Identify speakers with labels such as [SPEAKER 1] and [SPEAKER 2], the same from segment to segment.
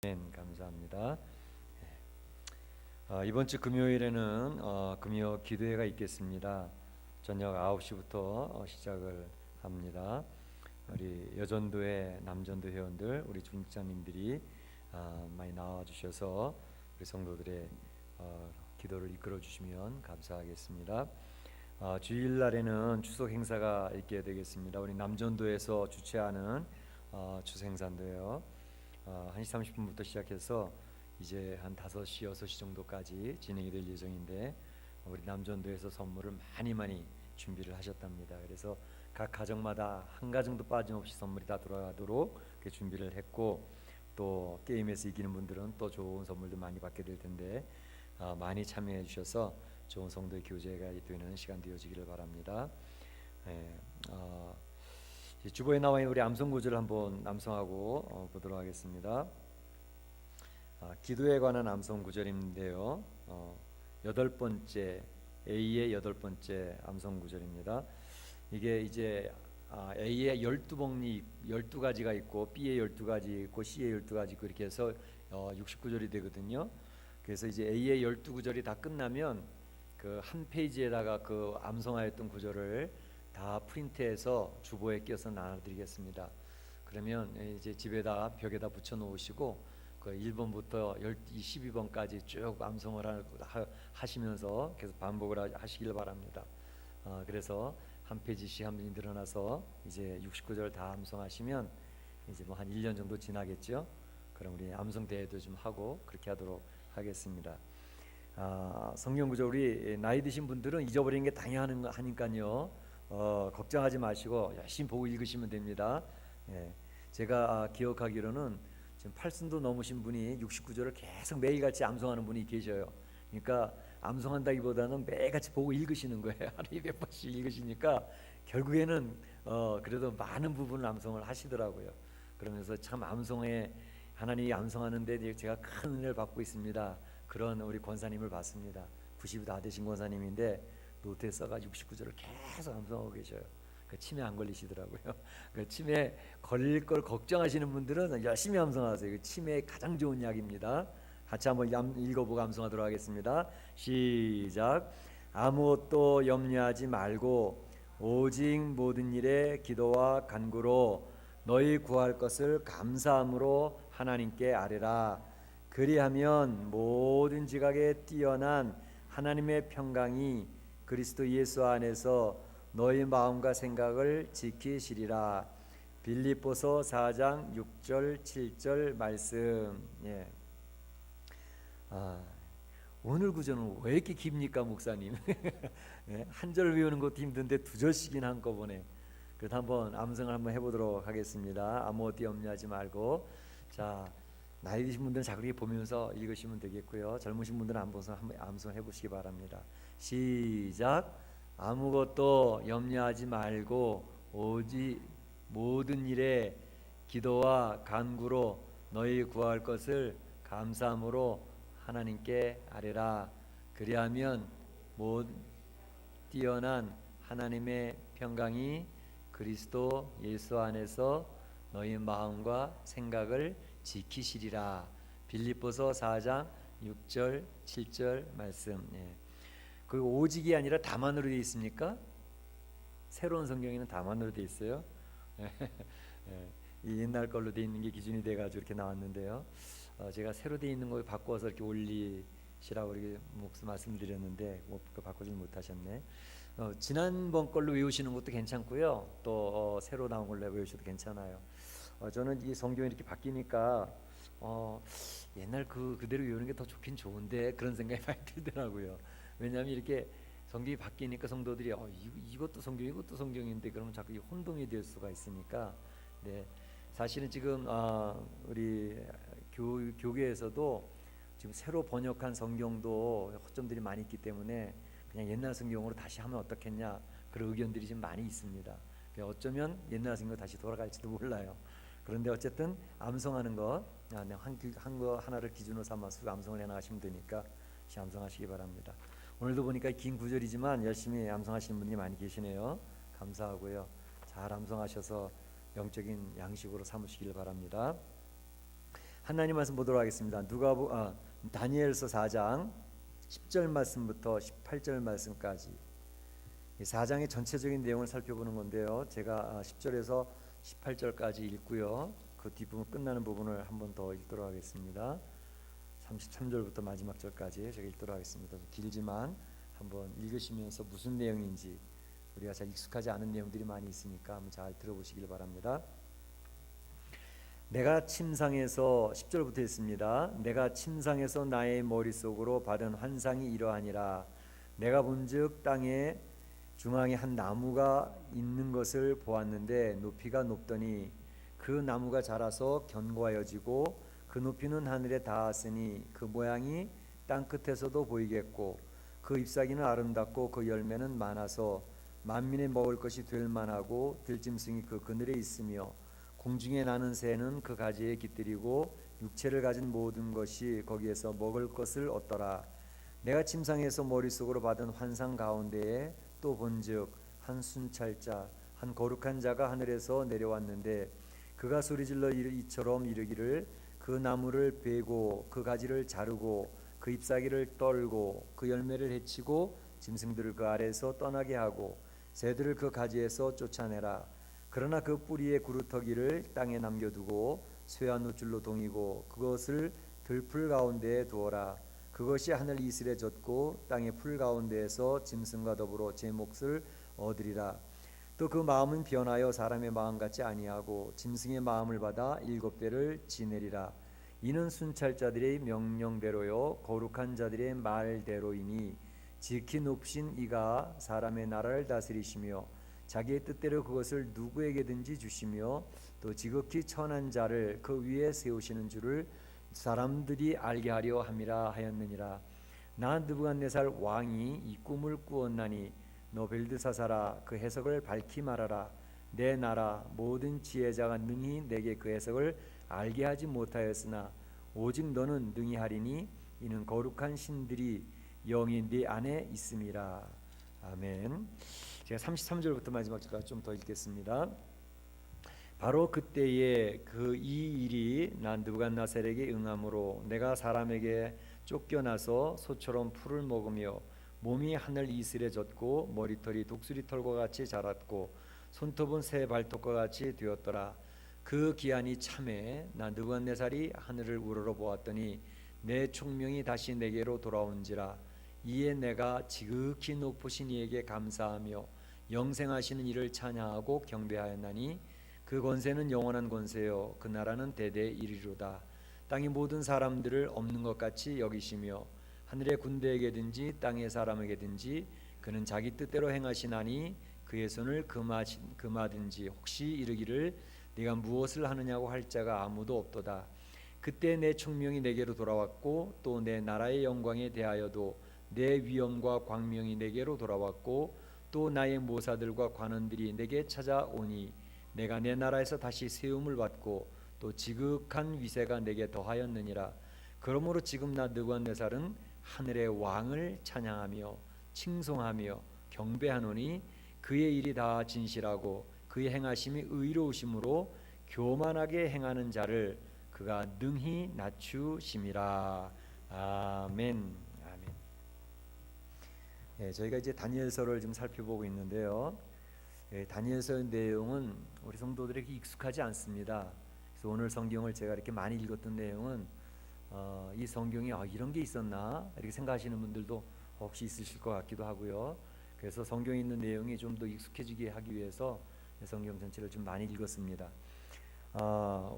[SPEAKER 1] 감사합니다. 이번 주 금요일에는 금요 기도회가 있겠습니다. 저녁 9시부터 시작을 합니다. 우리 여전도회, 남전도 회원들, 우리 중직자님들이 많이 나와주셔서 우리 성도들의 기도를 이끌어 주시면 감사하겠습니다. 주일날에는 추석 행사가 있게 되겠습니다. 우리 남전도에서 주최하는 추석 행사인데요. 1시 30분부터 시작해서 이제 한 5시, 6시 정도까지 진행이 될 예정인데 우리 남전도에서 선물을 많이 준비를 하셨답니다. 그래서 각 가정마다 한 가정도 빠짐없이 선물이 다 돌아가도록 그렇게 준비를 했고, 또 게임에서 이기는 분들은 또 좋은 선물도 많이 받게 될 텐데 많이 참여해 주셔서 좋은 성도의 교제가 되는 시간 되어지기를 바랍니다. 주보에 나와 있는 우리 암송 구절을 한번 암송하고 보도록 하겠습니다. 기도에 관한 암송 구절인데요. 8번째 A의 8번째 암송 구절입니다. 이게 이제 A의 12봉이 12가지가 있고 B의 12가지 있고 C의 12가지 있고 이렇게 해서 69절이 되거든요. 그래서 이제 A의 12구절이 다 끝나면 그 한 페이지에다가 그 암송하였던 구절을 다 프린트해서 주보에 껴서 나눠드리겠습니다. 그러면 이제 집에다 벽에다 붙여 놓으시고 그 1번부터 12번까지 쭉 암송을 하시면서 계속 반복을 하시길 바랍니다. 그래서 한 페이지씩 한 분이 늘어나서 이제 69절 다 암송하시면 이제 뭐 한 1년 정도 지나겠죠. 그럼 우리 암송 대회도 좀 하고 그렇게 하도록 하겠습니다. 성경 구절 우리 나이 드신 분들은 잊어버리는 게 당연하니까요. 걱정하지 마시고 열심히 보고 읽으시면 됩니다. 제가 기억하기로는 지금 8순도 넘으신 분이 69절을 계속 매일같이 암송하는 분이 계셔요. 그러니까 암송한다기보다는 매일같이 보고 읽으시는 거예요. 하루에 몇 번씩 읽으시니까 결국에는 그래도 많은 부분을 암송을 하시더라고요. 그러면서 참 암송에 하나님이 암송하는데 제가 큰 은혜를 받고 있습니다. 그런 우리 권사님을 봤습니다. 90이 다 되신 권사님인데 노트에 써가지고 69절을 계속 암송하고 계셔요. 그 치매 안 걸리시더라고요. 그 치매 걸릴 걸 걱정하시는 분들은 열심히 암송하세요. 그 치매에 가장 좋은 약입니다. 같이 한번 읽어보고 암송하도록 하겠습니다. 시작. 아무것도 염려하지 말고 오직 모든 일에 기도와 간구로 너희 구할 것을 감사함으로 하나님께 아뢰라. 그리하면 모든 지각에 뛰어난 하나님의 평강이 그리스도 예수 안에서 너희 마음과 생각을 지키시리라. 빌립보서 4장 6절 7절 말씀. 오늘 구절은 왜 이렇게 깁니까 목사님? 한 절 외우는 것도 힘든데 2절씩이나 한꺼번에. 그래도 한번 암송을 한번 해보도록 하겠습니다. 아무것도 염려하지 말고. 자, 나이 드신 분들은 자그렇게 보면서 읽으시면 되겠고요. 젊으신 분들은 한번 암송 해보시기 바랍니다. 시작. 아무것도 염려하지 말고 오직 모든 일에 기도와 간구로 너희 구할 것을 감사함으로 하나님께 아뢰라. 그리하면 뛰어난 하나님의 평강이 그리스도 예수 안에서 너희 마음과 생각을 지키시리라. 빌립보서 4장 6절 7절 말씀. 그 오직이 아니라 다만으로 되어 있습니까? 새로운 성경에는 다만으로 되어 있어요. 이 옛날 걸로 되어 있는 게 기준이 돼가지고 이렇게 나왔는데요. 제가 새로 되어 있는 거 바꿔서 이렇게 올리시라고 이렇게 말씀드렸는데 바꾸지 못하셨네. 지난번 걸로 외우시는 것도 괜찮고요. 또 새로 나온 걸로 외우셔도 괜찮아요. 저는 이 성경이 이렇게 바뀌니까 옛날 그대로 외우는 게 더 좋긴 좋은데 그런 생각이 많이 들더라고요. 왜냐하면 이렇게 성경이 바뀌니까 성도들이 이것도 성경 이것도 성경인데 그러면 자꾸 혼동이 될 수가 있으니까. 네, 사실은 지금 우리 교계에서도 지금 새로 번역한 성경도 허점들이 많이 있기 때문에 그냥 옛날 성경으로 다시 하면 어떻겠냐 그런 의견들이 지금 많이 있습니다. 어쩌면 옛날 성경 다시 돌아갈지도 몰라요. 그런데 어쨌든 암송하는 거 한 거 하나를 기준으로 삼아서 암송을 해나가시면 되니까 암송하시기 바랍니다. 오늘도 보니까 긴 구절이지만 열심히 암송하시는 분이 많이 계시네요. 감사하고요. 잘 암송하셔서 영적인 양식으로 삼으시길 바랍니다. 하나님 말씀 보도록 하겠습니다. 다니엘서 4장 10절 말씀부터 18절 말씀까지 이 4장의 전체적인 내용을 살펴보는 건데요. 제가 10절에서 18절까지 읽고요. 그 뒷부분 끝나는 부분을 한 번 더 읽도록 하겠습니다. 33절부터 마지막 절까지 제가 읽도록 하겠습니다. 길지만 한번 읽으시면서 무슨 내용인지 우리가 잘 익숙하지 않은 내용들이 많이 있으니까 한번 잘 들어보시길 바랍니다. 내가 침상에서 10절부터 했습니다. 내가 침상에서 나의 머릿속으로 받은 환상이 이러하니라. 내가 본즉 땅에 중앙에 한 나무가 있는 것을 보았는데 높이가 높더니 그 나무가 자라서 견고하여지고 그 높이는 하늘에 닿았으니 그 모양이 땅 끝에서도 보이겠고 그 잎사귀는 아름답고 그 열매는 많아서 만민의 먹을 것이 될 만하고 들짐승이 그 그늘에 있으며 공중에 나는 새는 그 가지에 깃들이고 육체를 가진 모든 것이 거기에서 먹을 것을 얻더라. 내가 침상에서 머릿속으로 받은 환상 가운데에 또 본즉 한 순찰자 한 거룩한 자가 하늘에서 내려왔는데 그가 소리질러 이처럼 이르기를 그 나무를 베고 그 가지를 자르고 그 잎사귀를 떨고 그 열매를 해치고 짐승들을 그 아래에서 떠나게 하고 새들을 그 가지에서 쫓아내라. 그러나 그 뿌리의 구루터기를 땅에 남겨두고 쇠한 노줄로 동이고 그것을 들풀 가운데에 두어라. 그것이 하늘 이슬에 젖고 땅의 풀 가운데에서 짐승과 더불어 제 몫을 얻으리라. 또 그 마음은 변하여 사람의 마음 같지 아니하고 짐승의 마음을 받아 7배를 지내리라. 이는 순찰자들의 명령대로요 거룩한 자들의 말대로이니 지극히 높으신 이가 사람의 나라를 다스리시며 자기의 뜻대로 그것을 누구에게든지 주시며 또 지극히 천한 자를 그 위에 세우시는 줄을 사람들이 알게 하려 함이라 하였느니라. 나 느부갓네살 왕이 이 꿈을 꾸었나니 너 벨드사사라 그 해석을 밝히 말하라. 내 나라 모든 지혜자가 능히 내게 그 해석을 알게 하지 못하였으나 오직 너는 능히 하리니 이는 거룩한 신들이 영이 네 안에 있음이라. 아멘. 제가 33절부터 마지막 절까지 좀 더 읽겠습니다. 바로 그때에 이 일이 난 느부갓네살에게 응함으로 내가 사람에게 쫓겨나서 소처럼 풀을 먹으며 몸이 하늘 이슬에 젖고 머리털이 독수리 털과 같이 자랐고 손톱은 새 발톱과 같이 되었더라. 그 기한이 참에 나 느부갓네살이 하늘을 우러러 보았더니 내 총명이 다시 내게로 돌아온지라. 이에 내가 지극히 높으신 이에게 감사하며 영생하시는 이를 찬양하고 경배하였나니 그 권세는 영원한 권세요 그 나라는 대대 이르리로다. 땅의 모든 사람들을 없는 것 같이 여기시며 하늘의 군대에게든지 땅의 사람에게든지 그는 자기 뜻대로 행하시나니 그의 손을 금하든지 혹시 이르기를 네가 무엇을 하느냐고 할 자가 아무도 없도다. 그때 내 총명이 내게로 돌아왔고 또 내 나라의 영광에 대하여도 내 위엄과 광명이 내게로 돌아왔고 또 나의 모사들과 관원들이 내게 찾아오니 내가 내 나라에서 다시 세움을 받고 또 지극한 위세가 내게 더하였느니라. 그러므로 지금 나 느부갓네살은 하늘의 왕을 찬양하며 칭송하며 경배하노니 그의 일이 다 진실하고 그의 행하심이 의로우심으로 교만하게 행하는 자를 그가 능히 낮추심이라. 아멘. 아멘. 저희가 이제 다니엘서를 좀 살펴보고 있는데요. 다니엘서의 내용은 우리 성도들에게 익숙하지 않습니다. 그래서 오늘 성경을 제가 이렇게 많이 읽었던 내용은 이 성경에 이런 게 있었나 이렇게 생각하시는 분들도 혹시 있으실 것 같기도 하고요. 그래서 성경에 있는 내용이 좀 더 익숙해지게 하기 위해서 성경 전체를 좀 많이 읽었습니다.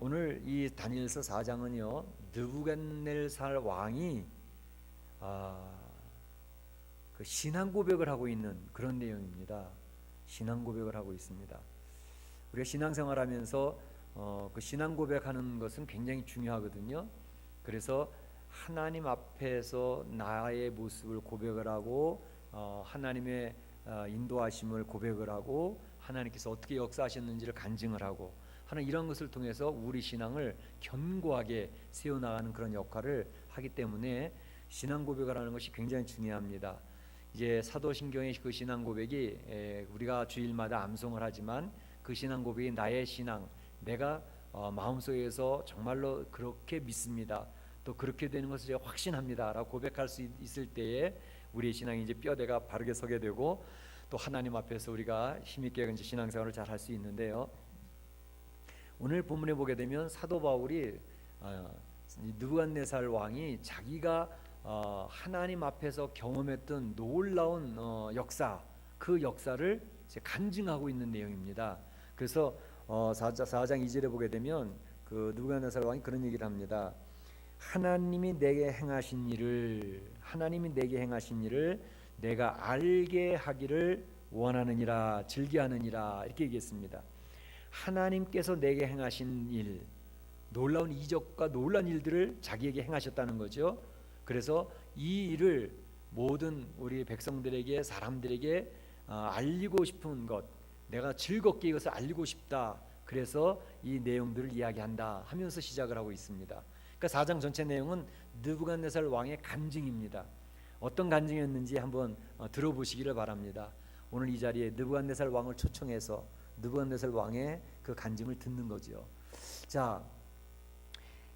[SPEAKER 1] 오늘 이 다니엘서 4장은요 느부갓네살 왕이 그 신앙 고백을 하고 있는 그런 내용입니다. 신앙 고백을 하고 있습니다. 우리가 신앙생활하면서 그 신앙 고백하는 것은 굉장히 중요하거든요. 그래서 하나님 앞에서 나의 모습을 고백을 하고 하나님의 인도하심을 고백을 하고 하나님께서 어떻게 역사하셨는지를 간증을 하고 하는 이런 것을 통해서 우리 신앙을 견고하게 세워나가는 그런 역할을 하기 때문에 신앙 고백을 하는 것이 굉장히 중요합니다. 이제 사도신경의 그 신앙 고백이 우리가 주일마다 암송을 하지만 그 신앙 고백이 나의 신앙, 내가 마음속에서 정말로 그렇게 믿습니다. 또 그렇게 되는 것을 제가 확신합니다 라고 고백할 수 있을 때에 우리의 신앙이 이제 뼈대가 바르게 서게 되고 또 하나님 앞에서 우리가 힘있게 이제 신앙생활을 잘 할 수 있는데요. 오늘 본문에 보게 되면 사도 바울이 느부갓네살 왕이 자기가 하나님 앞에서 경험했던 놀라운 역사, 그 역사를 이제 간증하고 있는 내용입니다. 그래서 4장 2절에 보게 되면 그 느부갓네살 왕이 그런 얘기를 합니다. 하나님이 내게 행하신 일을 내가 알게 하기를 원하느니라, 즐겨하느니라, 이렇게 얘기했습니다. 하나님께서 내게 행하신 일, 놀라운 이적과 놀라운 일들을 자기에게 행하셨다는 거죠. 그래서 이 일을 모든 우리 백성들에게, 사람들에게 알리고 싶은 것, 내가 즐겁게 이것을 알리고 싶다. 그래서 이 내용들을 이야기한다 하면서 시작을 하고 있습니다. 그러니까 4장 전체 내용은 느부갓네살 왕의 간증입니다. 어떤 간증이었는지 한번 들어보시기를 바랍니다. 오늘 이 자리에 느부갓네살 왕을 초청해서 느부갓네살 왕의 그 간증을 듣는 거죠. 자,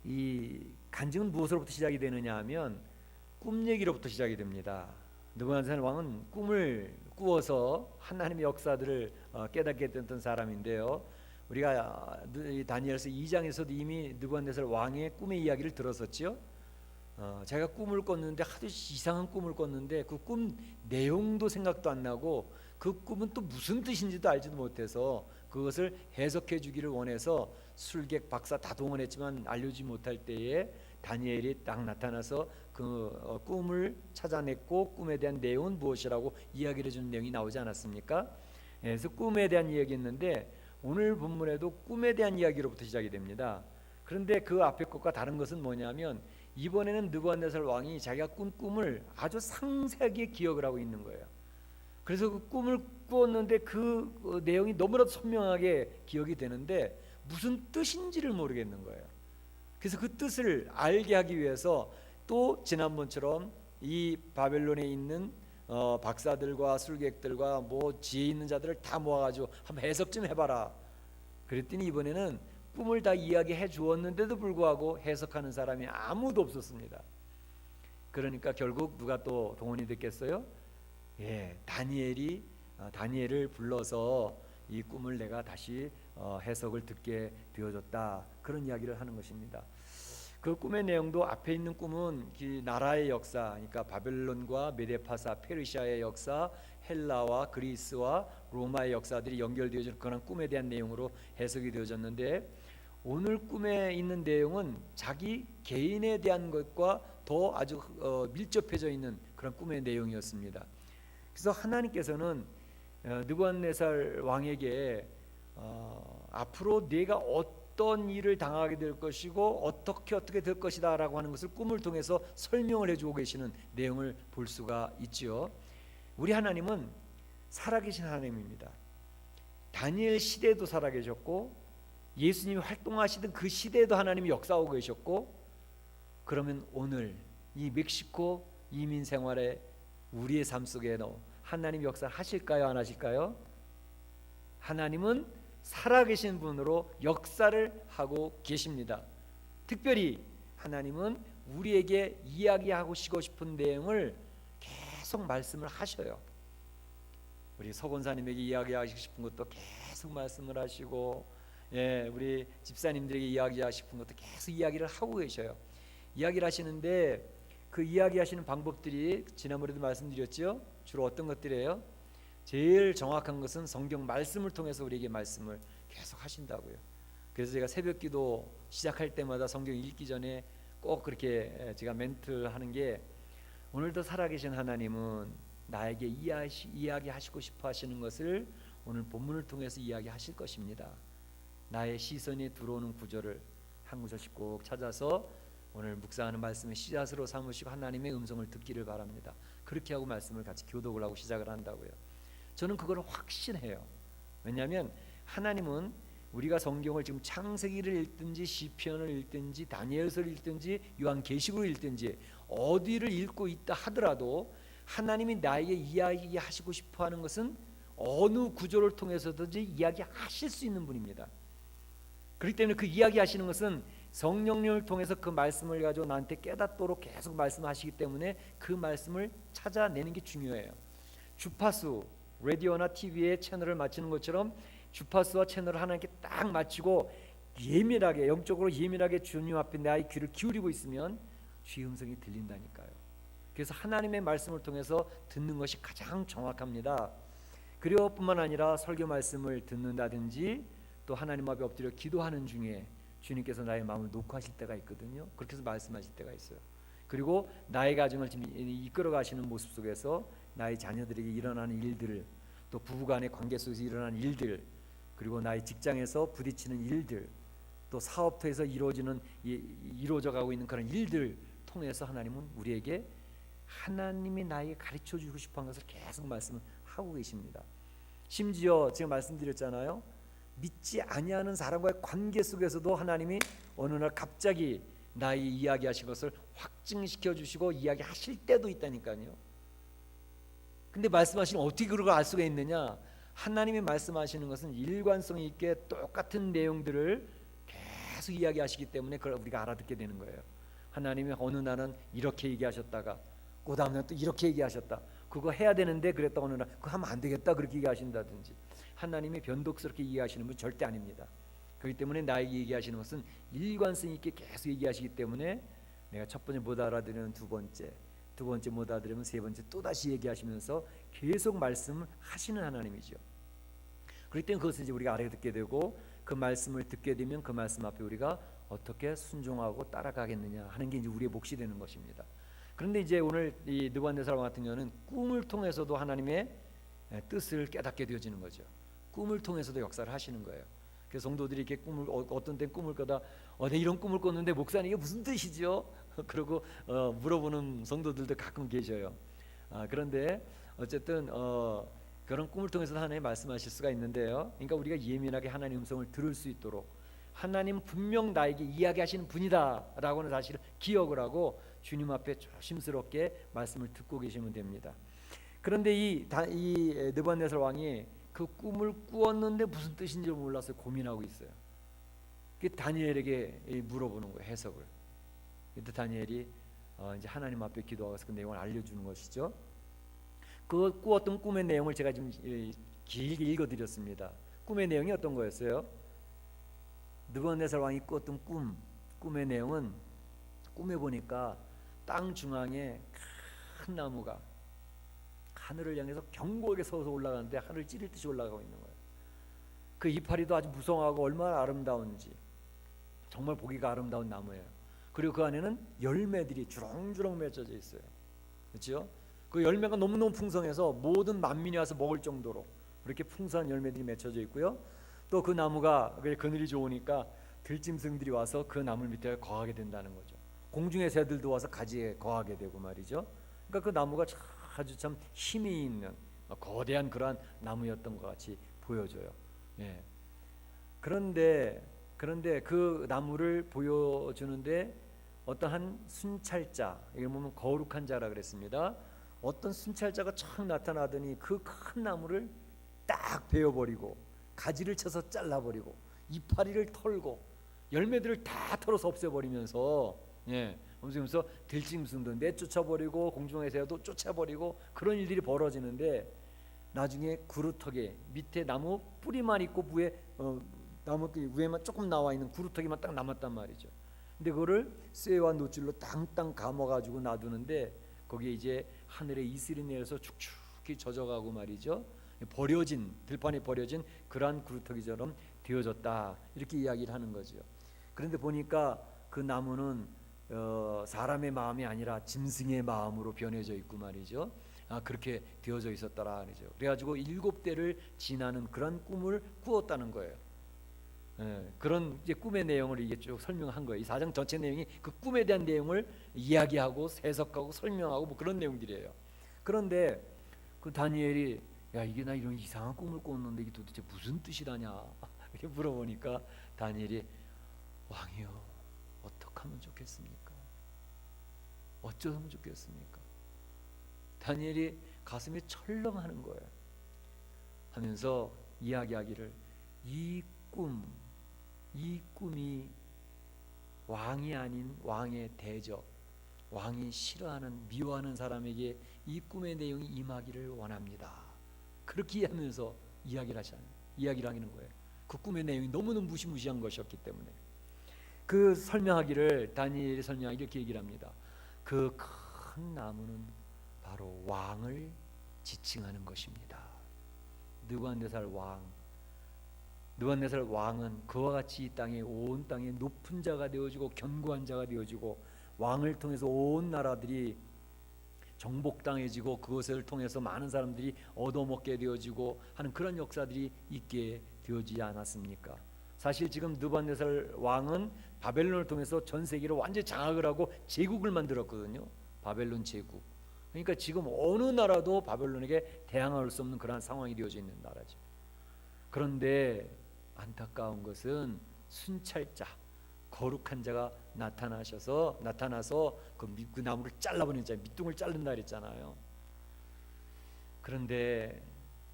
[SPEAKER 1] 이 간증은 무엇으로부터 시작이 되느냐 하면 꿈 얘기로부터 시작이 됩니다. 느부갓네살 왕은 꿈을 꾸어서 하나님의 역사들을 깨닫게 됐던 사람인데요. 우리가 다니엘서 2장에서도 이미 느부갓네살 왕의 꿈의 이야기를 들었었죠. 제가 꿈을 꿨는데 하도 이상한 꿈을 꿨는데 그 꿈 내용도 생각도 안 나고 그 꿈은 또 무슨 뜻인지도 알지도 못해서 그것을 해석해 주기를 원해서 술객 박사 다 동원했지만 알려주지 못할 때에 다니엘이 딱 나타나서 그 꿈을 찾아냈고 꿈에 대한 내용은 무엇이라고 이야기를 해주는 내용이 나오지 않았습니까? 그래서 꿈에 대한 이야기였는데 오늘 본문에도 꿈에 대한 이야기로부터 시작이 됩니다. 그런데 그 앞에 것과 다른 것은 뭐냐면 이번에는 느부갓네살 왕이 자기가 꾼 꿈을 아주 상세하게 기억을 하고 있는 거예요. 그래서 그 꿈을 꾸었는데 그 내용이 너무나도 선명하게 기억이 되는데 무슨 뜻인지를 모르겠는 거예요. 그래서 그 뜻을 알게 하기 위해서 또 지난번처럼 이 바벨론에 있는 박사들과 술객들과 뭐 지혜 있는 자들을 다 모아가지고 한번 해석 좀 해봐라. 그랬더니 이번에는 꿈을 다 이야기해 주었는데도 불구하고 해석하는 사람이 아무도 없었습니다. 그러니까 결국 누가 또 동원이 됐겠어요? 다니엘을 불러서 이 꿈을 내가 다시 해석을 듣게 되어줬다, 그런 이야기를 하는 것입니다. 그 꿈의 내용도 앞에 있는 꿈은 이 나라의 역사, 그러니까 바벨론과 메데파사, 페르시아의 역사, 헬라와 그리스와 로마의 역사들이 연결되어지는 그런 꿈에 대한 내용으로 해석이 되어졌는데 오늘 꿈에 있는 내용은 자기 개인에 대한 것과 더 아주 밀접해져 있는 그런 꿈의 내용이었습니다. 그래서 하나님께서는 느부갓네살 왕에게 앞으로 네가 어떤 일을 당하게 될 것이고 어떻게 될 것이다 라고 하는 것을 꿈을 통해서 설명을 해주고 계시는 내용을 볼 수가 있죠. 우리 하나님은 살아계신 하나님입니다. 다니엘 시대도 살아계셨고 예수님이 활동하시던 그 시대에도 하나님이 역사하고 계셨고, 그러면 오늘 이 멕시코 이민 생활에 우리의 삶 속에도 하나님 역사 하실까요, 안 하실까요? 하나님은 살아계신 분으로 역사를 하고 계십니다. 특별히 하나님은 우리에게 이야기하고 싶은 내용을 계속 말씀을 하셔요. 우리 서 권사님에게 이야기하시고 싶은 것도 계속 말씀을 하시고, 우리 집사님들에게 이야기하고 싶은 것도 계속 이야기를 하고 계셔요. 이야기를 하시는데 그 이야기하시는 방법들이 지난번에도 말씀드렸죠. 주로 어떤 것들이에요? 제일 정확한 것은 성경 말씀을 통해서 우리에게 말씀을 계속 하신다고요. 그래서 제가 새벽기도 시작할 때마다 성경 읽기 전에 꼭 그렇게 제가 멘트를 하는 게, 오늘도 살아계신 하나님은 나에게 이야기하시고 싶어 하시는 것을 오늘 본문을 통해서 이야기하실 것입니다. 나의 시선이 들어오는 구절을 한 구절씩 꼭 찾아서 오늘 묵상하는 말씀의 씨앗으로 삼으시고 하나님의 음성을 듣기를 바랍니다. 그렇게 하고 말씀을 같이 교독을 하고 시작을 한다고요. 저는 그걸 확신해요. 왜냐하면 하나님은 우리가 성경을 지금 창세기를 읽든지 시편을 읽든지 다니엘서를 읽든지 요한계시록을 읽든지 어디를 읽고 있다 하더라도 하나님이 나에게 이야기하시고 싶어하는 것은 어느 구조를 통해서든지 이야기하실 수 있는 분입니다. 그렇기 때문에 그 이야기하시는 것은 성령님을 통해서 그 말씀을 가지고 나한테 깨닫도록 계속 말씀하시기 때문에 그 말씀을 찾아내는 게 중요해요. 주파수, 라디오나 TV에 채널을 맞추는 것처럼 주파수와 채널을 하나님께 딱 맞추고 예민하게, 영적으로 예민하게 주님 앞에 나의 귀를 기울이고 있으면 주의 음성이 들린다니까요. 그래서 하나님의 말씀을 통해서 듣는 것이 가장 정확합니다. 그리고 뿐만 아니라 설교 말씀을 듣는다든지 또 하나님 앞에 엎드려 기도하는 중에 주님께서 나의 마음을 녹화하실 때가 있거든요. 그렇게 해서 말씀하실 때가 있어요. 그리고 나의 가정을 지금 이끌어 가시는 모습 속에서 나의 자녀들에게 일어나는 일들, 또 부부간의 관계 속에서 일어나는 일들, 그리고 나의 직장에서 부딪히는 일들, 또 사업터에서 이루어져 가고 있는 그런 일들 통해서 하나님은 우리에게 하나님이 나에게 가르쳐 주고 싶어하는 것을 계속 말씀을 하고 계십니다. 심지어 제가 말씀드렸잖아요. 믿지 아니하는 사람과의 관계 속에서도 하나님이 어느 날 갑자기 나의 이야기하신 것을 확증시켜 주시고 이야기하실 때도 있다니까요. 근데 말씀하시는 어떻게 그걸 알 수가 있느냐? 하나님이 말씀하시는 것은 일관성 있게 똑같은 내용들을 계속 이야기하시기 때문에 그걸 우리가 알아듣게 되는 거예요. 하나님이 어느 날은 이렇게 얘기하셨다가 그 다음 날 또 이렇게 얘기하셨다. 그거 해야 되는데 그랬다 어느 날 그거 하면 안 되겠다 그렇게 얘기하신다든지. 하나님이 변덕스럽게 이해하시는 분 절대 아닙니다. 그렇기 때문에 나에게 얘기하시는 것은 일관성 있게 계속 얘기하시기 때문에 내가 첫 번째 못 알아들으면 두 번째 못 알아들으면 세 번째 또다시 얘기하시면서 계속 말씀하시는 하나님이죠. 그렇기 때문에 그것을 이제 우리가 알아듣게 되고 그 말씀을 듣게 되면 그 말씀 앞에 우리가 어떻게 순종하고 따라가겠느냐 하는 게 이제 우리의 몫이 되는 것입니다. 그런데 이제 오늘 이 느부갓네살 왕 같은 경우는 꿈을 통해서도 하나님의 뜻을 깨닫게 되어지는 거죠. 꿈을 통해서도 역사를 하시는 거예요. 그래서 성도들이 이렇게 꿈을 어떤 때 꿈을 꿔다 내 이런 꿈을 꿨는데 목사님 이게 무슨 뜻이죠? 그러고 물어보는 성도들도 가끔 계셔요. 그런데 어쨌든 그런 꿈을 통해서 하나님 말씀하실 수가 있는데요. 그러니까 우리가 예민하게 하나님 음성을 들을 수 있도록 하나님 분명 나에게 이야기하시는 분이다라고는 사실을 기억을 하고 주님 앞에 조심스럽게 말씀을 듣고 계시면 됩니다. 그런데 이 느부갓네살 왕이 그 꿈을 꾸었는데 무슨 뜻인지 몰라서 고민하고 있어요. 그 다니엘에게 물어보는 거예요, 해석을. 그때 다니엘이 이제 하나님 앞에 기도하면서 그 내용을 알려주는 것이죠. 그 꾸었던 꿈의 내용을 제가 지금 길게 읽어드렸습니다. 꿈의 내용이 어떤 거였어요? 느부갓네살 왕이 꾸었던 꿈의 내용은 꿈에 보니까 땅 중앙에 큰 나무가 하늘을 향해서 견고하게 서서 올라가는데 하늘을 찌를 듯이 올라가고 있는 거예요. 그 이파리도 아주 무성하고 얼마나 아름다운지 정말 보기가 아름다운 나무예요. 그리고 그 안에는 열매들이 주렁주렁 맺혀져 있어요. 그렇죠? 그 열매가 너무너무 풍성해서 모든 만민이 와서 먹을 정도로 그렇게 풍성한 열매들이 맺혀져 있고요. 또 그 나무가 그늘이 좋으니까 들짐승들이 와서 그 나무 밑에 거하게 된다는 거죠. 공중의 새들도 와서 가지에 거하게 되고 말이죠. 그러니까 그 나무가 아주 참 힘이 있는 거대한 그러한 나무였던 것 같이 보여져요. 예. 그런데 그 나무를 보여주는데 어떤 한 순찰자, 이게 보면 거룩한 자라 그랬습니다. 어떤 순찰자가 촥 나타나더니 그 큰 나무를 딱 베어버리고 가지를 쳐서 잘라버리고 이파리를 털고 열매들을 다 털어서 없애버리면서 그러면서 들짐승도 내쫓아버리고 공중의 새도 쫓아버리고 그런 일들이 벌어지는데 나중에 그루터기 밑에 나무 뿌리만 있고 위에 나무 위에만 조금 나와 있는 그루터기만 딱 남았단 말이죠. 근데 그거를 쇠와 노줄로 땅땅 감아가지고 놔두는데 거기에 이제 하늘에 이슬이 내려서 축축히 젖어가고 말이죠. 들판에 버려진 그러한 그루터기처럼 되어졌다 이렇게 이야기를 하는 거죠. 그런데 보니까 그 나무는 사람의 마음이 아니라 짐승의 마음으로 변해져 있고 말이죠. 그렇게 되어져 있었더라 말이죠. 그래가지고 7대를 지나는 그런 꿈을 꾸었다는 거예요. 그런 이제 꿈의 내용을 이게 쭉 설명한 거예요. 이 4장 전체 내용이 그 꿈에 대한 내용을 이야기하고 해석하고 설명하고 뭐 그런 내용들이에요. 그런데 그 다니엘이 야 이게 나 이런 이상한 꿈을 꿨는데 이게 도대체 무슨 뜻이라냐 이렇게 물어보니까 다니엘이 왕이여 어떻게 하면 좋겠습니까? 어쩌면 좋겠습니까? 다니엘이 가슴이 철렁하는 거예요. 하면서 이야기하기를 이 이 꿈이 왕이 아닌 왕의 대적, 왕이 싫어하는 미워하는 사람에게 이 꿈의 내용이 임하기를 원합니다. 그렇게 하면서 이야기를 하는 거예요. 그 꿈의 내용이 너무너무 무시무시한 것이었기 때문에 그 설명하기를 다니엘이 설명하기를 이렇게 얘기를 합니다. 그 큰 나무는 바로 왕을 지칭하는 것입니다. 느부갓네살 왕은 그와 같이 이 땅에 온 땅에 높은 자가 되어지고 견고한 자가 되어지고 왕을 통해서 온 나라들이 정복당해지고 그것을 통해서 많은 사람들이 얻어먹게 되어지고 하는 그런 역사들이 있게 되어지지 않았습니까? 사실 지금 느부갓네살 왕은 바벨론을 통해서 전 세계를 완전히 장악을 하고 제국을 만들었거든요. 바벨론 제국. 그러니까 지금 어느 나라도 바벨론에게 대항할 수 없는 그런 상황이 되어져 있는 나라죠. 그런데 안타까운 것은 순찰자, 거룩한 자가 나타나서 그 나무를 잘라버리는 자, 밑둥을 자른다 그랬잖아요. 그런데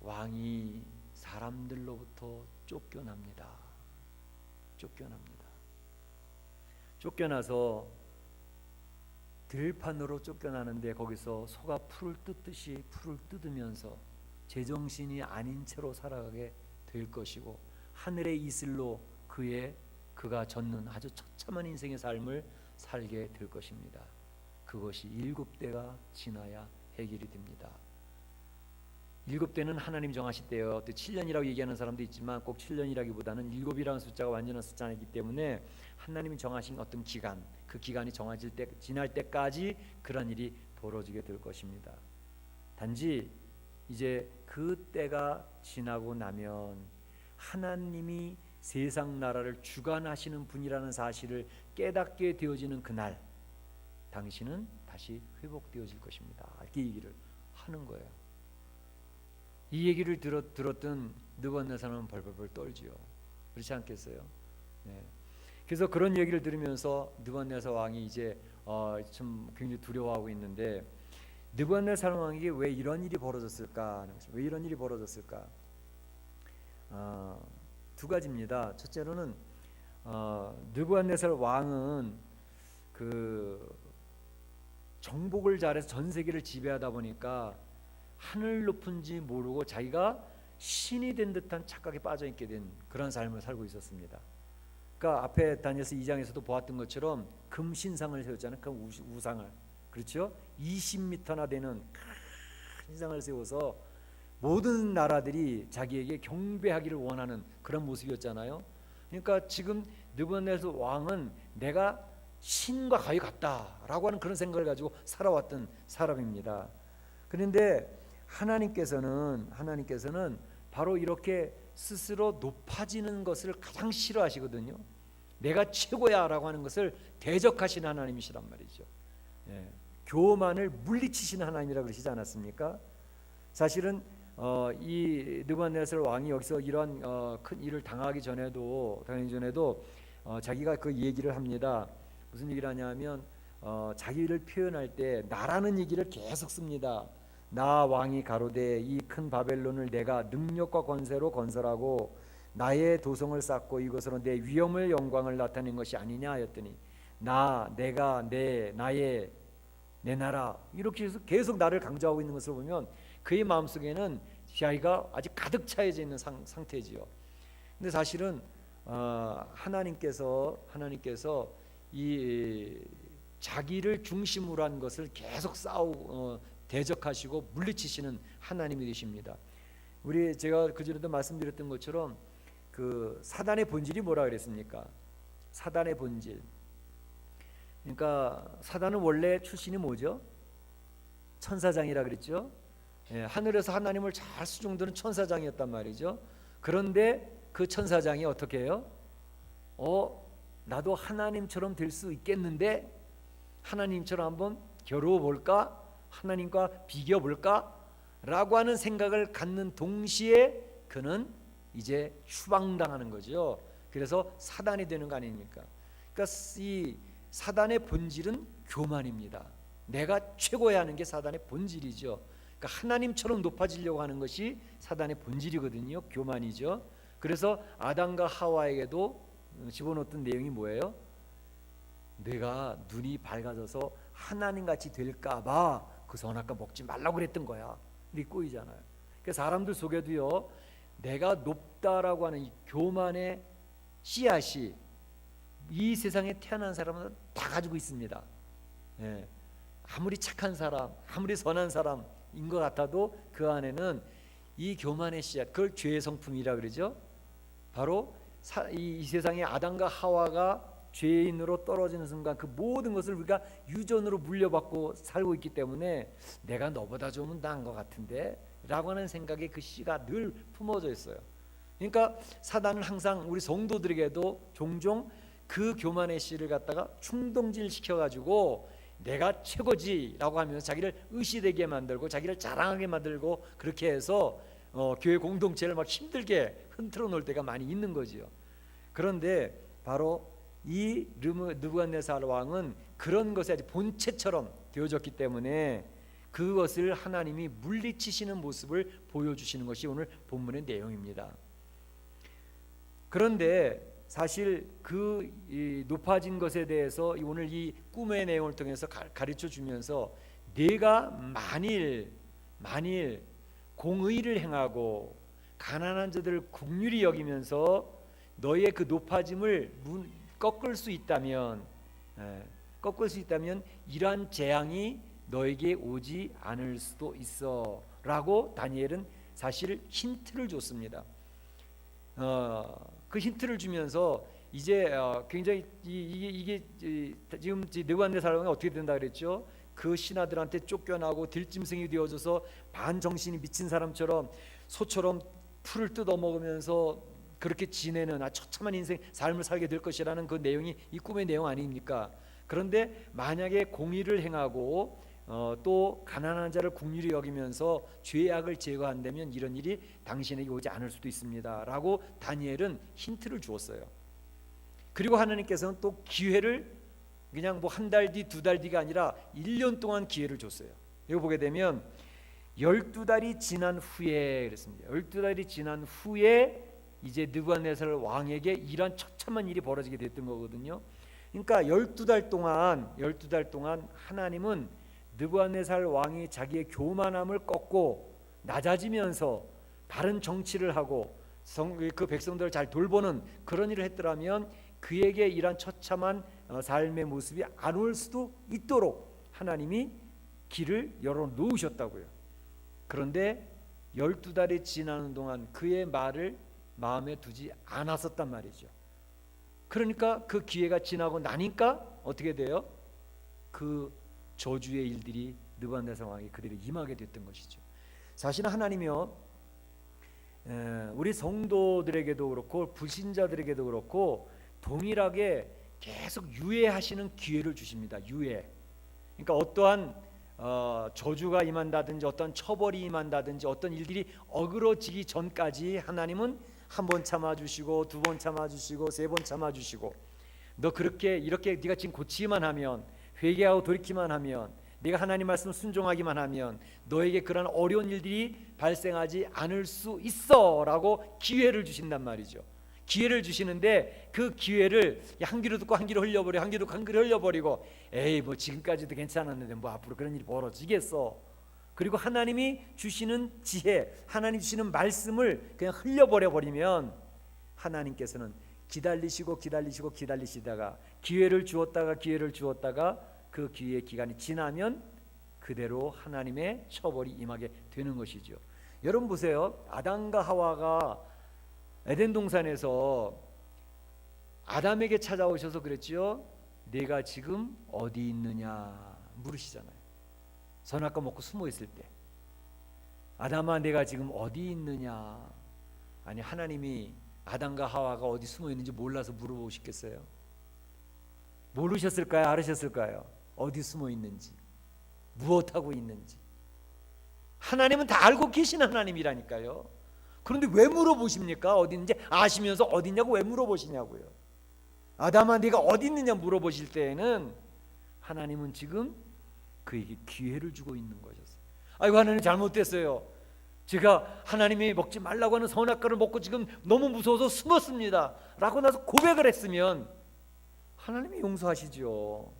[SPEAKER 1] 왕이 사람들로부터 쫓겨나서 들판으로 쫓겨나는데 거기서 소가 풀을 뜯듯이 풀을 뜯으면서 제정신이 아닌 채로 살아가게 될 것이고 하늘의 이슬로 그가 젖는 아주 처참한 인생의 삶을 살게 될 것입니다. 그것이 7대가 지나야 해결이 됩니다. 7대는 하나님 정하실 때요. 또 7년이라고 얘기하는 사람도 있지만 꼭 7년이라기보다는 7이라는 숫자가 완전한 숫자이기 때문에 하나님이 정하신 어떤 기간, 그 기간이 지날 때까지 그런 일이 벌어지게 될 것입니다. 단지 이제 그 때가 지나고 나면 하나님이 세상 나라를 주관하시는 분이라는 사실을 깨닫게 되어지는 그날 당신은 다시 회복되어질 것입니다. 이렇게 얘기를 하는 거예요. 이 얘기를 들었던 느부갓네살은 벌벌벌 떨지요. 그렇지 않겠어요? 네. 그래서 그런 얘기를 들으면서 느부갓네살 왕이 이제 좀 굉장히 두려워하고 있는데 느부갓네살 왕에게 왜 이런 일이 벌어졌을까? 두 가지입니다. 첫째로는 느부갓네살 왕은 그 정복을 잘해서 전 세계를 지배하다 보니까 하늘 높은지 모르고 자기가 신이 된 듯한 착각에 빠져있게 된 그런 삶을 살고 있었습니다. 그러니까 앞에 다니엘서 2장에서도 보았던 것처럼 금신상을 세웠잖아요. 그 우상을. 그렇죠? 20m나 되는 큰 신상을 세워서 모든 나라들이 자기에게 경배하기를 원하는 그런 모습이었잖아요. 그러니까 지금 느부갓네살 왕은 내가 신과 가히 같다라고 하는 그런 생각을 가지고 살아왔던 사람입니다. 그런데 하나님께서는 바로 이렇게 스스로 높아지는 것을 가장 싫어하시거든요. 내가 최고야라고 하는 것을 대적하시는 하나님이시란 말이죠. 교만을 물리치시는 하나님이라고 그러시지 않았습니까? 사실은 이 느부갓네살 왕이 여기서 이러한 큰 일을 당하기 전에도 자기가 그 얘기를 합니다. 무슨 얘기를 하냐면 자기를 표현할 때 나라는 얘기를 계속 씁니다. 나 왕이 가로되 이 큰 바벨론을 내가 능력과 권세로 건설하고 나의 도성을 쌓고 이것으로 내 위엄을 영광을 나타낸 것이 아니냐 하였더니 내 나라 이렇게 해서 계속 나를 강조하고 있는 것을 보면 그의 마음속에는 자기가 아직 가득 차여져 있는 상태지요. 근데 사실은 하나님께서 이 자기를 중심으로 한 것을 계속 대적하시고 물리치시는 하나님이 되십니다. 제가 그전에도 말씀드렸던 것처럼 그 사단의 본질이 뭐라 그랬습니까? 사단의 본질. 그러니까 사단은 원래 출신이 뭐죠? 천사장이라 그랬죠. 하늘에서 하나님을 잘 수종드는 천사장이었단 말이죠. 그런데 그 천사장이 어떻게 해요? 나도 하나님처럼 될 수 있겠는데 하나님처럼 한번 겨루어 볼까? 하나님과 비교볼까? 라고 하는 생각을 갖는 동시에 그는 이제 추방당하는 거죠. 그래서 사단이 되는 거 아닙니까? 그러니까 이 사단의 본질은 교만입니다. 내가 최고야 하는 게 사단의 본질이죠. 그러니까 하나님처럼 높아지려고 하는 것이 사단의 본질이거든요. 교만이죠. 그래서 아담과 하와에게도 집어넣었던 내용이 뭐예요? 내가 눈이 밝아져서 하나님같이 될까봐 그 선악과 먹지 말라고 그랬던 거야. 근데 꼬이잖아요. 그러니까 사람들 속에도요, 내가 높다라고 하는 이 교만의 씨앗이 이 세상에 태어난 사람은 다 가지고 있습니다. 예. 아무리 착한 사람, 아무리 선한 사람인 것 같아도 그 안에는 이 교만의 씨앗, 그걸 죄의 성품이라 그러죠. 바로 이 세상에 아담과 하와가 죄인으로 떨어지는 순간 그 모든 것을 우리가 유전으로 물려받고 살고 있기 때문에 내가 너보다 좀 나은 것 같은데 라고 하는 생각에 그 씨가 늘 품어져 있어요. 그러니까 사단은 항상 우리 성도들에게도 종종 그 교만의 씨를 갖다가 충동질 시켜가지고 내가 최고지라고 하면서 자기를 의시되게 만들고 자기를 자랑하게 만들고 그렇게 해서 교회 공동체를 막 힘들게 흔들어 놓을 때가 많이 있는 거지요. 그런데 바로 이 느부갓네살 왕은 그런 것이 아주 본체처럼 되어졌기 때문에 그것을 하나님이 물리치시는 모습을 보여주시는 것이 오늘 본문의 내용입니다. 그런데 사실 그 높아진 것에 대해서 오늘 이 꿈의 내용을 통해서 가르쳐 주면서 내가 만일 공의를 행하고 가난한 자들을 긍휼히 여기면서 너의 그 높아짐을 꺾을 수 있다면 이러한 재앙이 너에게 오지 않을 수도 있어 라고 다니엘은 사실 힌트를 줬습니다. 그 힌트를 주면서 이제 굉장히 이게 지금 느부갓네살 왕이 어떻게 된다 그랬죠? 그 신하들한테 쫓겨나고 들짐승이 되어져서 반정신이 미친 사람처럼 소처럼 풀을 뜯어먹으면서 그렇게 지내는 처참한 인생 삶을 살게 될 것이라는 그 내용이 이 꿈의 내용 아닙니까? 그런데 만약에 공의를 행하고 또 가난한 자를 긍휼히 여기면서 죄악을 제거한다면 이런 일이 당신에게 오지 않을 수도 있습니다 라고 다니엘은 힌트를 주었어요. 그리고 하나님께서는 또 기회를 그냥 뭐 한 달 뒤, 두 달 뒤가 아니라 1년 동안 기회를 줬어요. 이거 보게 되면 12달이 지난 후에 그랬습니다. 12달이 지난 후에 이제 느부갓네살 왕에게 이런 처참한 일이 벌어지게 됐던 거거든요. 그러니까 12달 동안 하나님은 느부갓네살 왕이 자기의 교만함을 꺾고 낮아지면서 바른 정치를 하고 그 백성들을 잘 돌보는 그런 일을 했더라면 그에게 이런 처참한 삶의 모습이 안 올 수도 있도록 하나님이 길을 열어 놓으셨다고요. 그런데 12달이 지나는 동안 그의 말을 마음에 두지 않았었단 말이죠. 그러니까 그 기회가 지나고 나니까 어떻게 돼요? 그 저주의 일들이 느부갓네살 왕이 그들이 임하게 됐던 것이죠. 사실은 하나님이요, 우리 성도들에게도 그렇고 불신자들에게도 그렇고 동일하게 계속 유예하시는 기회를 주십니다. 유예. 그러니까 어떠한 저주가 임한다든지 어떤 처벌이 임한다든지 어떤 일들이 어그러지기 전까지 하나님은 한 번 참아주시고 두 번 참아주시고 세 번 참아주시고 너 그렇게 이렇게 네가 지금 고치기만 하면 회개하고 돌이키만 하면 네가 하나님 말씀 순종하기만 하면 너에게 그런 어려운 일들이 발생하지 않을 수 있어 라고 기회를 주신단 말이죠. 기회를 주시는데 그 기회를 한 귀로 듣고 한 귀로 흘려버리고 한 귀로 듣고 한 귀로 흘려버리고 에이 뭐 지금까지도 괜찮았는데 뭐 앞으로 그런 일이 벌어지겠어. 그리고 하나님이 주시는 지혜, 하나님 주시는 말씀을 그냥 흘려버려버리면 하나님께서는 기다리시다가 기회를 주었다가 그 기회의 기간이 지나면 그대로 하나님의 처벌이 임하게 되는 것이죠. 여러분 보세요. 아담과 하와가 에덴 동산에서 아담에게 찾아오셔서 그랬지요. 내가 지금 어디 있느냐 물으시잖아요. 선악과 먹고 숨어 있을 때 아담아 내가 지금 어디 있느냐. 아니 하나님이 아담과 하와가 어디 숨어 있는지 몰라서 물어보시겠어요? 모르셨을까요? 알으셨을까요? 어디 숨어 있는지 무엇하고 있는지 하나님은 다 알고 계신 하나님이라니까요. 그런데 왜 물어보십니까? 어디 있는지 아시면서 어디 있냐고 왜 물어보시냐고요. 아담아 네가 어디 있느냐 물어보실 때에는 하나님은 지금 그에게 기회를 주고 있는 것이었어요. 아이고 하나님 잘못됐어요. 제가 하나님이 먹지 말라고 하는 선악과를 먹고 지금 너무 무서워서 숨었습니다 라고 나서 고백을 했으면 하나님이 용서하시죠.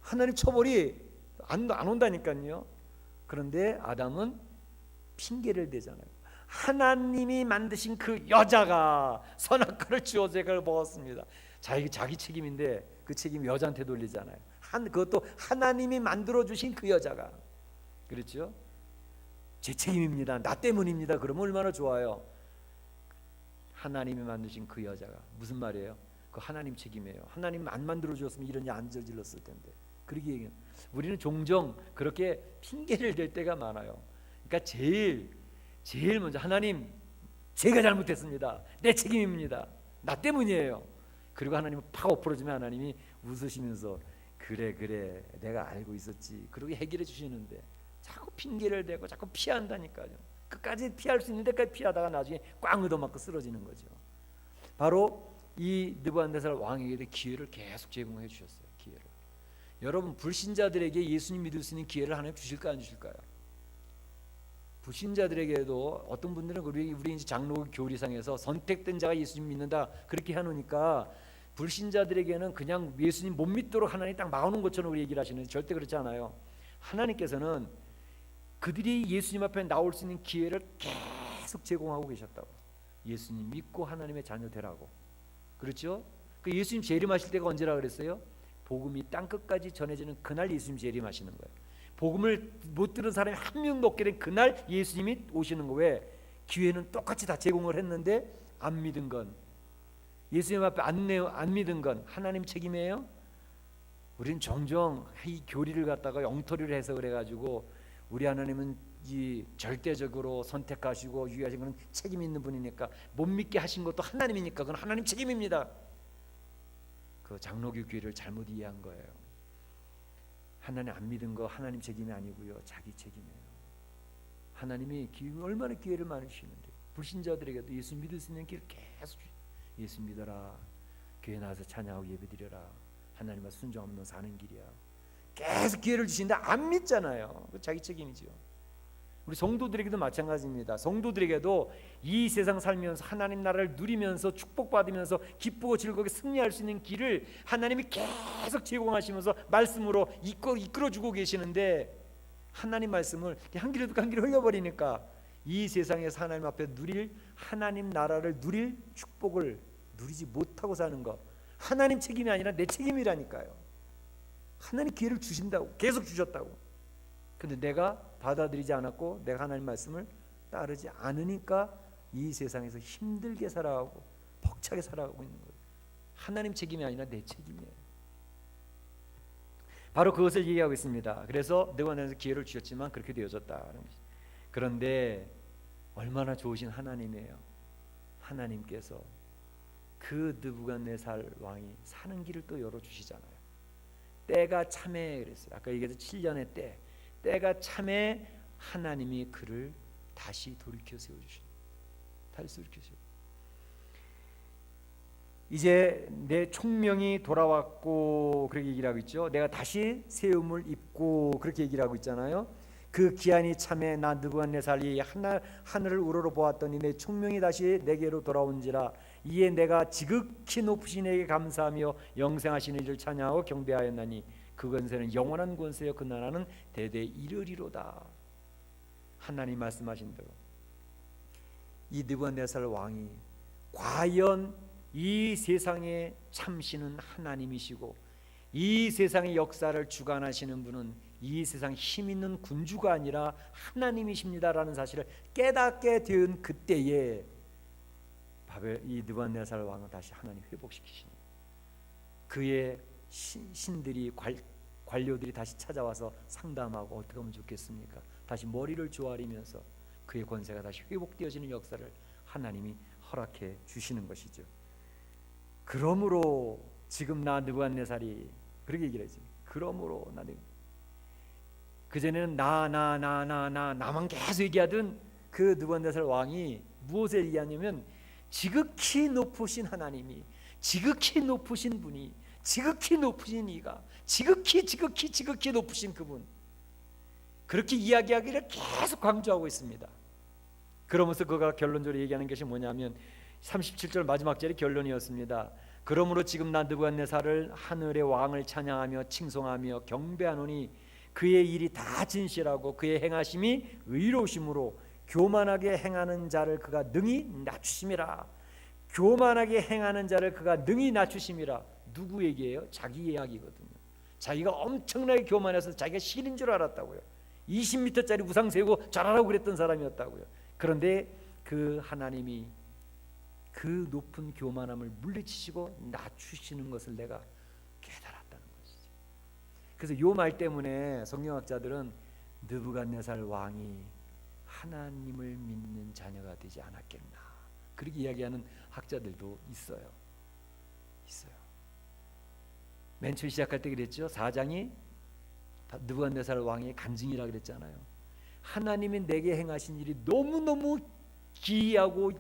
[SPEAKER 1] 하나님 처벌이 안 온다니까요. 그런데 아담은 핑계를 대잖아요. 하나님이 만드신 그 여자가 선악과를 주어 제가 먹었습니다. 자기 책임인데 그 책임 여자한테 돌리잖아요. 그것도 하나님이 만들어주신 그 여자가. 그렇죠? 제 책임입니다. 나 때문입니다. 그러면 얼마나 좋아요. 하나님이 만드신 그 여자가. 무슨 말이에요? 그 하나님 책임이에요. 하나님 안 만들어주었으면 이런 일 안 저질렀을 텐데. 그렇게 얘기해요. 우리는 종종 그렇게 핑계를 댈 때가 많아요. 그러니까 제일 먼저 하나님 제가 잘못했습니다. 내 책임입니다. 나 때문이에요. 그리고 하나님은 팍 엎어지면 하나님이 웃으시면서 그래 내가 알고 있었지. 그러고 해결해 주시는데 자꾸 핑계를 대고 자꾸 피한다니까요. 끝까지 피할 수 있는 데까지 피하다가 나중에 꽝 얻어맞고 쓰러지는 거죠. 바로 이 느부갓네살 왕에게 기회를 계속 제공해 주셨어요. 기회를. 여러분 불신자들에게 예수님 믿을 수 있는 기회를 하나님 주실까요 안 주실까요? 불신자들에게도 어떤 분들은 우리 이제 장로 교리상에서 선택된 자가 예수님 믿는다 그렇게 해놓으니까 불신자들에게는 그냥 예수님 못 믿도록 하나님 딱 막아놓은 것처럼 우리 얘기를 하시는데 절대 그렇지 않아요. 하나님께서는 그들이 예수님 앞에 나올 수 있는 기회를 계속 제공하고 계셨다고. 예수님 믿고 하나님의 자녀 되라고. 그렇죠? 그 예수님 재림하실 때가 언제라 그랬어요? 복음이 땅끝까지 전해지는 그날 예수님 재림하시는 거예요. 복음을 못 들은 사람이 한 명도 없게 된 그날 예수님이 오시는 거. 왜? 기회는 똑같이 다 제공을 했는데 안 믿은 건, 예수님 앞에 안 믿은 건 하나님 책임이에요? 우리는 종종 이 교리를 갖다가 엉터리를 해석을 해가지고 우리 하나님은 이 절대적으로 선택하시고 유의하신 것은 책임 있는 분이니까 못 믿게 하신 것도 하나님이니까 그건 하나님 책임입니다. 그 장로교 교리를 잘못 이해한 거예요. 하나님 안 믿은 거 하나님 책임이 아니고요, 자기 책임이에요. 하나님이 얼마나 기회를 많이 주시는데 불신자들에게도 예수 믿을 수 있는 길을 계속 예수 믿어라, 교회 나와서 찬양하고 예배드려라, 하나님과 순종하면 너 사는 길이야. 계속 기회를 주시는데 안 믿잖아요. 자기 책임이죠. 우리 성도들에게도 마찬가지입니다. 성도들에게도 이 세상 살면서 하나님 나라를 누리면서 축복받으면서 기쁘고 즐겁게 승리할 수 있는 길을 하나님이 계속 제공하시면서 말씀으로 이끌어주고 계시는데 하나님 말씀을 한 길에도 한 길을 흘려버리니까 이 세상에서 하나님 앞에 누릴 하나님 나라를 누릴 축복을 누리지 못하고 사는 것, 하나님 책임이 아니라 내 책임이라니까요. 하나님 기회를 주신다고, 계속 주셨다고. 근데 내가 받아들이지 않았고 내가 하나님 말씀을 따르지 않으니까 이 세상에서 힘들게 살아가고 벅차게 살아가고 있는 거예요. 하나님 책임이 아니라 내 책임이에요. 바로 그것을 얘기하고 있습니다. 그래서 느부갓네살에서 기회를 주셨지만 그렇게 되어졌다. 그런데 얼마나 좋으신 하나님이에요. 하나님께서 그 느부갓네살 왕이 사는 길을 또 열어주시잖아요. 때가 참에 그랬어요. 아까 얘기해서 7년의 때가 참에 하나님이 그를 다시 돌이켜 세워주신, 다시 돌이켜 세워. 이제 내 총명이 돌아왔고 그렇게 얘기를 하고 있죠. 내가 다시 세움을 입고 그렇게 얘기를 하고 있잖아요. 그 기한이 참에 나 느부갓네살이 하늘을 우러러보았더니 내 총명이 다시 내게로 돌아온지라. 이에 내가 지극히 높으신 이에게 감사하며 영생하신 이를 찬양하고 경배하였나니 그 권세는 영원한 권세여 그 나라는 대대 이르리로다. 하나님 말씀하신 대로 이 느부갓네살 왕이 과연 이 세상에 참시는 하나님이시고 이 세상의 역사를 주관하시는 분은 이 세상 힘 있는 군주가 아니라 하나님이십니다라는 사실을 깨닫게 된 그때에 이 느부갓네살 왕은 다시 하나님 회복시키시니 그의 신들이 관료들이 다시 찾아와서 상담하고 어떻게 하면 좋겠습니까? 다시 머리를 조아리면서 그의 권세가 다시 회복되어지는 역사를 하나님이 허락해 주시는 것이죠. 그러므로 지금 나 느부갓네살이 그렇게 얘기를 하지. 그러므로 나는 그전에는 나만 계속 얘기하던 그 느부갓네살 왕이 무엇을 얘기하냐면 지극히 높으신 하나님이, 지극히 높으신 분이, 지극히 높으신 이가, 지극히 높으신 그분, 그렇게 이야기하기를 계속 강조하고 있습니다. 그러면서 그가 결론적으로 얘기하는 것이 뭐냐면 37절 마지막 절이 결론이었습니다. 그러므로 지금 나 느부갓네살을 하늘의 왕을 찬양하며 칭송하며 경배하노니 그의 일이 다 진실하고 그의 행하심이 의로우심으로 교만하게 행하는 자를 그가 능히 낮추심이라. 교만하게 행하는 자를 그가 능히 낮추심이라. 누구 얘기예요? 자기 이야기거든요. 자기가 엄청나게 교만해서 자기가 신인 줄 알았다고요. 20m짜리 우상 세우고 잘하라고 그랬던 사람이었다고요. 그런데 그 하나님이 그 높은 교만함을 물리치시고 낮추시는 것을 내가 깨달았다는 것이죠. 그래서 요 말 때문에 성경학자들은 느부갓네살 왕이 하나님을 믿는 자녀가 되지 않았겠나 그렇게 이야기하는 학자들도 있어요. 맨 처음 시작할 때 그랬죠. 4장이 느부갓네살 왕의 간증이라 그랬잖아요. 하나님이 내게 행하신 일이 너무너무 기이하고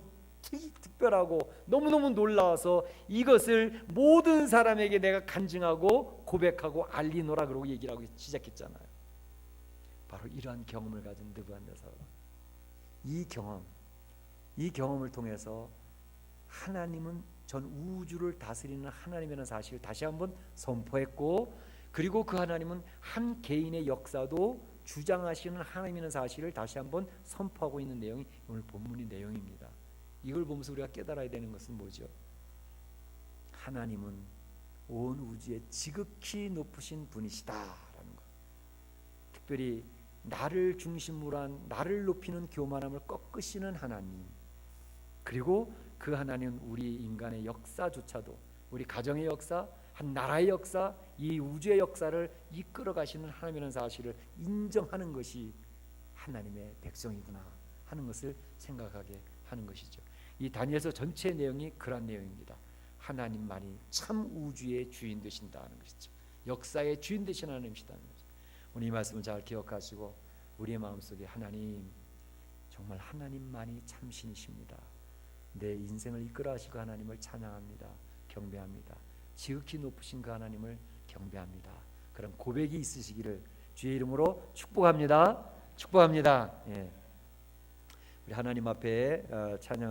[SPEAKER 1] 특별하고 너무너무 놀라워서 이것을 모든 사람에게 내가 간증하고 고백하고 알리노라 그러고 얘기를 하고 시작했잖아요. 바로 이러한 경험을 가진 느부갓네살 왕. 이 경험을 통해서 하나님은 전 우주를 다스리는 하나님이라는 사실을 다시 한번 선포했고, 그리고 그 하나님은 한 개인의 역사도 주장하시는 하나님이라는 사실을 다시 한번 선포하고 있는 내용이 오늘 본문의 내용입니다. 이걸 보면서 우리가 깨달아야 되는 것은 뭐죠? 하나님은 온 우주에 지극히 높으신 분이시다라는 것. 특별히 나를 중심으로 한 나를 높이는 교만함을 꺾으시는 하나님, 그리고 그 하나님은 우리 인간의 역사조차도, 우리 가정의 역사, 한 나라의 역사, 이 우주의 역사를 이끌어 가시는 하나님이라는 사실을 인정하는 것이 하나님의 백성이구나 하는 것을 생각하게 하는 것이죠. 이 다니엘서 전체 내용이 그런 내용입니다. 하나님만이 참 우주의 주인 되신다는 것이죠. 역사의 주인 되신 하나님이시다는 거죠. 오늘 이 말씀을 잘 기억하시고 우리의 마음속에 하나님, 정말 하나님만이 참 신이십니다. 내 인생을 이끌어 하시고 하나님을 찬양합니다. 경배합니다. 지극히 높으신 그 하나님을 경배합니다. 그런 고백이 있으시기를 주의 이름으로 축복합니다. 축복합니다. 예. 우리 하나님 앞에 찬양